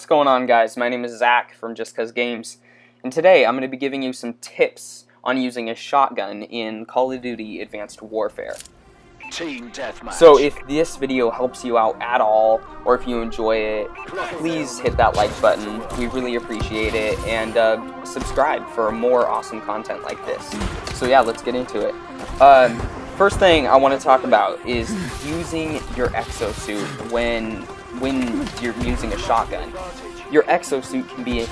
going on, guys? My name is Zach from Just Cuz Games, and today I'm going to be giving you some tips on using a shotgun in Call of Duty Advanced Warfare. Team Deathmatch. So if this video helps you out at all, or if you enjoy it, please hit that like button. We really appreciate it, and subscribe for more awesome content like this. So yeah, let's get into it. First thing I want to talk about is using your exosuit when you're using a shotgun. Your exosuit can be a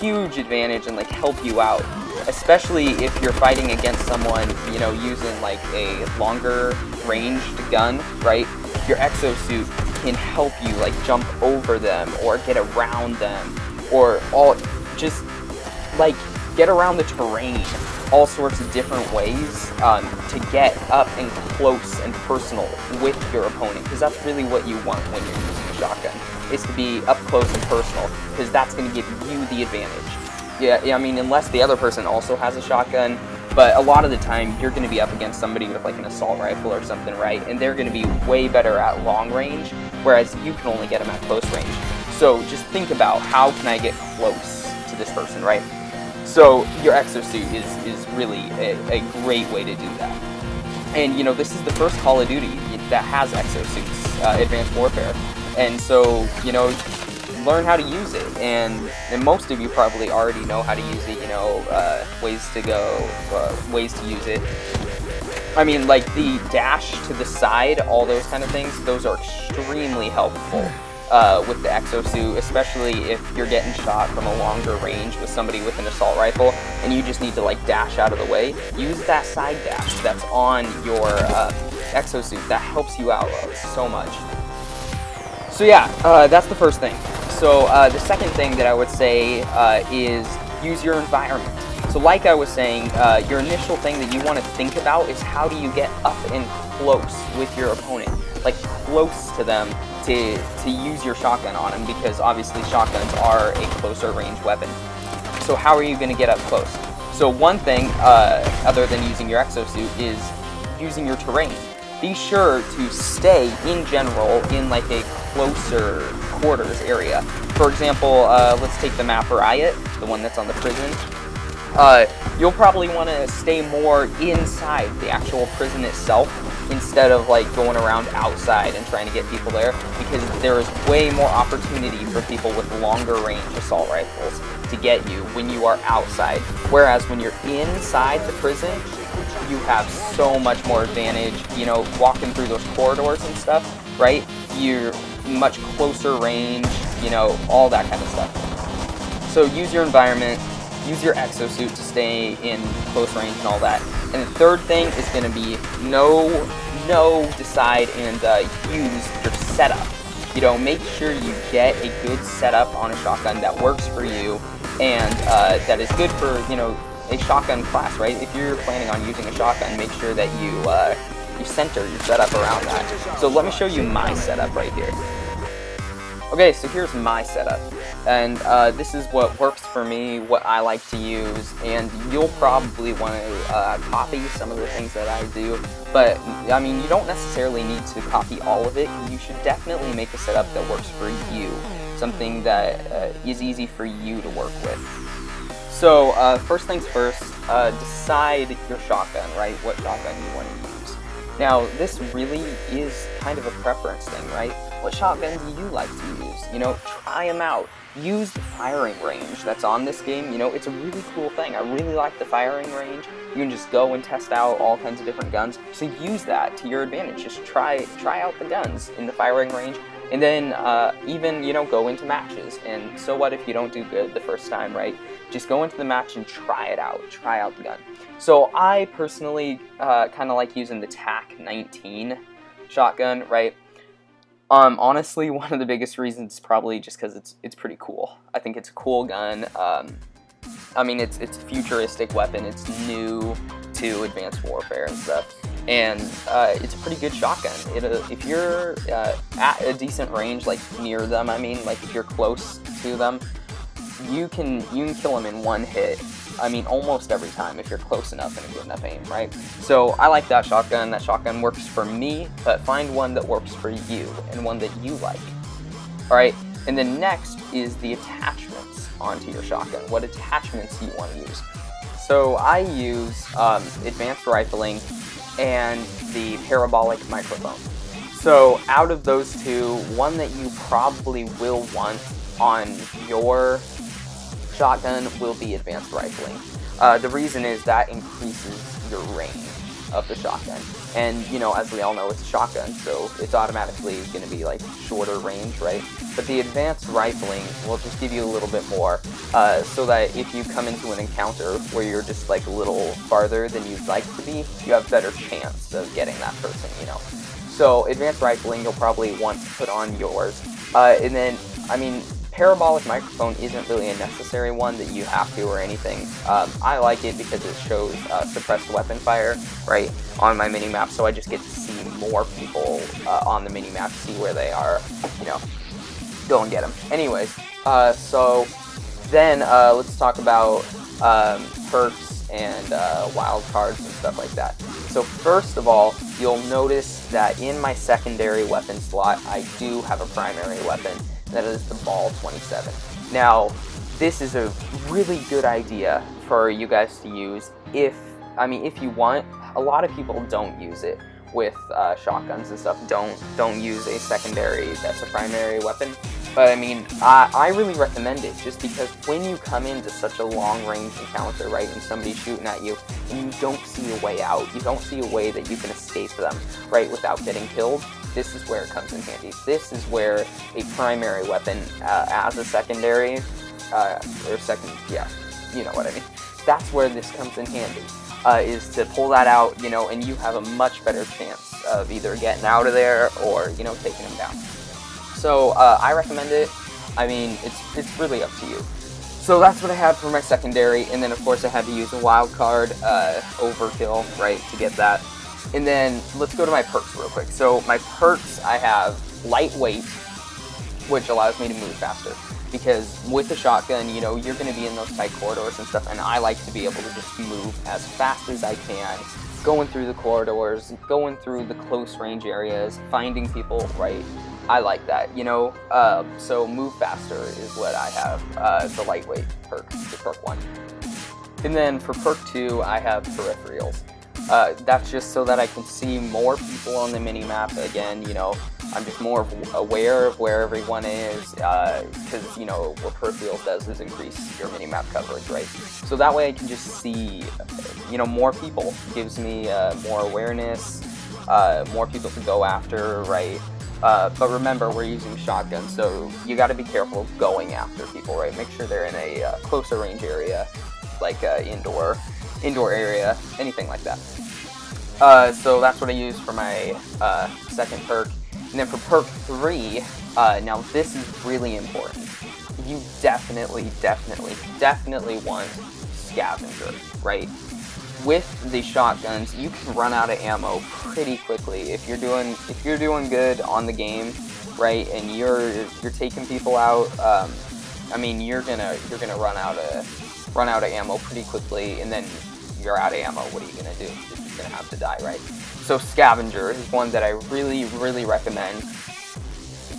huge advantage and like help you out, especially if you're fighting against someone, you know, using like a longer ranged gun, right? Your exosuit can help you like jump over them or get around them, or just like get around the terrain, all sorts of different ways to get up and close and personal with your opponent, because that's really what you want when you're using a shotgun, is to be up close and personal, because that's going to give you the advantage. Yeah, I mean, unless the other person also has a shotgun, but a lot of the time you're going to be up against somebody with like an assault rifle or something, right? And they're going to be way better at long range, whereas you can only get them at close range. So just think about, how can I get close to this person, right? So your exosuit is really a great way to do that. And you know, this is the first Call of Duty that has exosuits, Advanced Warfare. And so, you know, learn how to use it, and most of you probably already know how to use it, you know, ways to use it. I mean, like the dash to the side, all those kind of things, those are extremely helpful with the exosuit, especially if you're getting shot from a longer range with somebody with an assault rifle and you just need to like dash out of the way. Use that side dash that's on your exosuit. That helps you out so much. So yeah, that's the first thing. So the second thing that I would say is use your environment. So like I was saying, your initial thing that you want to think about is, how do you get up and close with your opponent? Like close to them to use your shotgun on them, because obviously shotguns are a closer range weapon. So how are you going to get up close? So one thing, other than using your exosuit, is using your terrain. Be sure to stay, in general, in like a closer quarters area. For example, let's take the map Riot, the one that's on the prison. You'll probably want to stay more inside the actual prison itself, instead of like going around outside and trying to get people there, because there is way more opportunity for people with longer range assault rifles to get you when you are outside. Whereas when you're inside the prison, you have so much more advantage, you know, walking through those corridors and stuff, right? You're much closer range, you know, all that kind of stuff. So use your environment, use your exosuit to stay in close range and all that. And the third thing is going to be decide and use your setup. You know, make sure you get a good setup on a shotgun that works for you, and that is good for, you know, a shotgun class, right? If you're planning on using a shotgun, make sure that you center your setup around that. So let me show you my setup right here. Okay, so here's my setup, and this is what works for me, what I like to use, and you'll probably want to copy some of the things that I do, but I mean, you don't necessarily need to copy all of it. You should definitely make a setup that works for you, something that is easy for you to work with. So first things first, decide your shotgun, right? What shotgun you want to use. Now, this really is kind of a preference thing, right? What shotgun do you like to use? You know, try them out. Use the firing range that's on this game. You know, it's a really cool thing. I really like the firing range. You can just go and test out all kinds of different guns. So use that to your advantage. Just try out the guns in the firing range. And then even, you know, go into matches. And so what if you don't do good the first time, right? Just go into the match and try it out. Try out the gun. So I personally kind of like using the TAC-19 shotgun, right? Honestly, one of the biggest reasons is probably just because it's pretty cool. I think it's a cool gun. I mean, it's a futuristic weapon. It's new to Advanced Warfare and stuff. And it's a pretty good shotgun. If you're at a decent range, like near them, I mean, like if you're close to them, you can kill them in one hit. I mean, almost every time if you're close enough and a good enough aim, right? So I like that shotgun. That shotgun works for me, but find one that works for you and one that you like. All right. And then next is the attachments onto your shotgun. What attachments do you want to use? So I use advanced rifling and the parabolic microphone. So out of those two, one that you probably will want on your shotgun will be advanced rifling. The reason is that increases your range of the shotgun. And, you know, as we all know, it's a shotgun, so it's automatically going to be, like, shorter range, right? But the advanced rifling will just give you a little bit more, so that if you come into an encounter where you're just, like, a little farther than you'd like to be, you have a better chance of getting that person, you know? So, advanced rifling, you'll probably want to put on yours. And then, I mean, parabolic microphone isn't really a necessary one that you have to or anything. I like it because it shows suppressed weapon fire, right, on my minimap, so I just get to see more people on the minimap, see where they are, you know, go and get them. Anyways, so then let's talk about perks and wild cards and stuff like that. So first of all, you'll notice that in my secondary weapon slot, I do have a primary weapon. That is the Ball 27. Now, this is a really good idea for you guys to use if you want. A lot of people don't use it with shotguns and stuff. Don't use a secondary that's a primary weapon. But I mean, I really recommend it just because when you come into such a long-range encounter, right, and somebody's shooting at you, and you don't see a way out, you don't see a way that you can escape them, right, without getting killed, this is where it comes in handy. This is where a primary weapon as a secondary, yeah, you know what I mean. That's where this comes in handy, is to pull that out, you know, and you have a much better chance of either getting out of there or, you know, taking them down. So I recommend it. I mean, it's really up to you. So that's what I had for my secondary, and then of course I had to use a wild card, overkill, right, to get that. And then let's go to my perks real quick. So my perks, I have lightweight, which allows me to move faster. Because with the shotgun, you know, you're going to be in those tight corridors and stuff, and I like to be able to just move as fast as I can, going through the corridors, going through the close range areas, finding people, right? I like that, you know, so move faster is what I have, the lightweight perk, the perk 1. And then for perk 2, I have peripherals. That's just so that I can see more people on the minimap. Again, you know, I'm just more aware of where everyone is, because, you know, what peripherals does is increase your minimap coverage, right? So that way I can just see, you know, more people. Gives me more awareness, more people to go after, right? But remember, we're using shotguns, so you got to be careful going after people, right? Make sure they're in a closer range area, like indoor area, anything like that. So that's what I use for my second perk. And then for perk 3, now this is really important. You definitely want scavenger, right? With the shotguns, you can run out of ammo pretty quickly. If you're doing good on the game, right, and you're taking people out, I mean, you're gonna run out of ammo pretty quickly, and then you're out of ammo. What are you gonna do? You're just gonna have to die, right? So scavenger is one that I really recommend.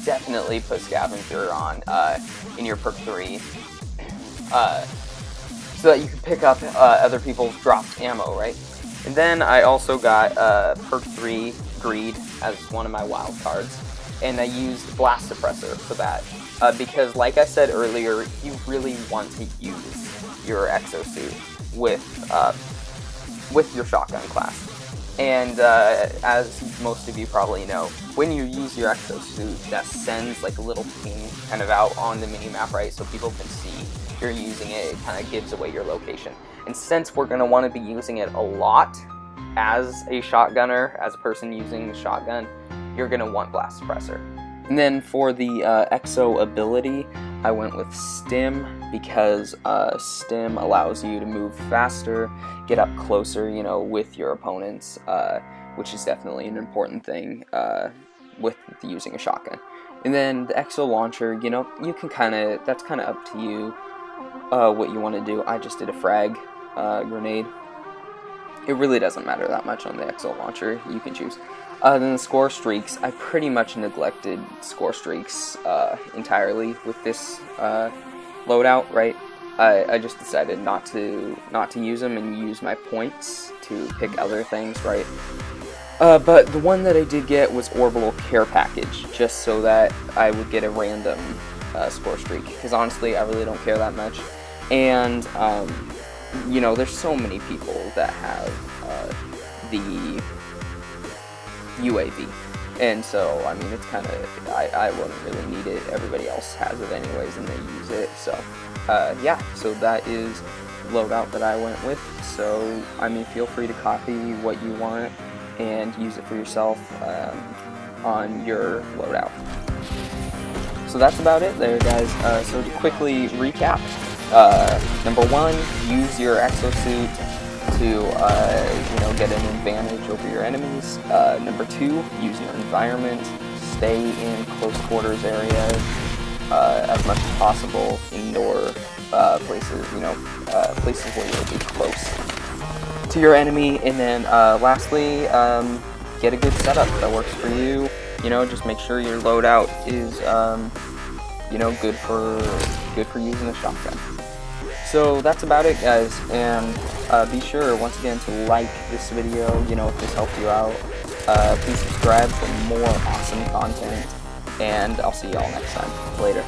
Definitely put scavenger on in your perk 3. So that you can pick up other people's dropped ammo, right? And then I also got perk 3 Greed as one of my wild cards, and I used Blast Suppressor for that because, like I said earlier, you really want to use your exosuit with your shotgun class. And as most of you probably know, when you use your exosuit, that sends like a little ping kind of out on the minimap, right? So people can see you're using it. It kind of gives away your location. And since we're going to want to be using it a lot as a shotgunner, as a person using the shotgun, you're going to want Blast Suppressor. And then for the exo ability, I went with Stim because Stim allows you to move faster, get up closer, you know, with your opponents, which is definitely an important thing with using a shotgun. And then the exo launcher, you know, you can that's kind of up to you what you want to do. I just did a frag grenade. It really doesn't matter that much on the exo launcher. You can choose. Then the score streaks, I pretty much neglected score streaks entirely with this loadout, right? I just decided not to use them and use my points to pick other things, right? But the one that I did get was Orbital Care Package, just so that I would get a random score streak, because honestly, I really don't care that much. And, you know, there's so many people that have the UAV, and so, I mean, it's kind of, I wouldn't really need it. Everybody else has it anyways, and they use it, so, yeah, so that is loadout that I went with. So, I mean, feel free to copy what you want and use it for yourself on your loadout. So that's about it there, guys. So to quickly recap, number 1, use your exosuit to you know, get an advantage over your enemies. Number 2, use your environment. Stay in close quarters areas as much as possible. Indoor places, you know, places where you'll be close to your enemy. And then lastly, get a good setup that works for you. You know, just make sure your loadout is you know, good for using a shotgun. So that's about it, guys, and be sure once again to like this video, you know, if this helped you out. Please subscribe for more awesome content, and I'll see y'all next time. Later.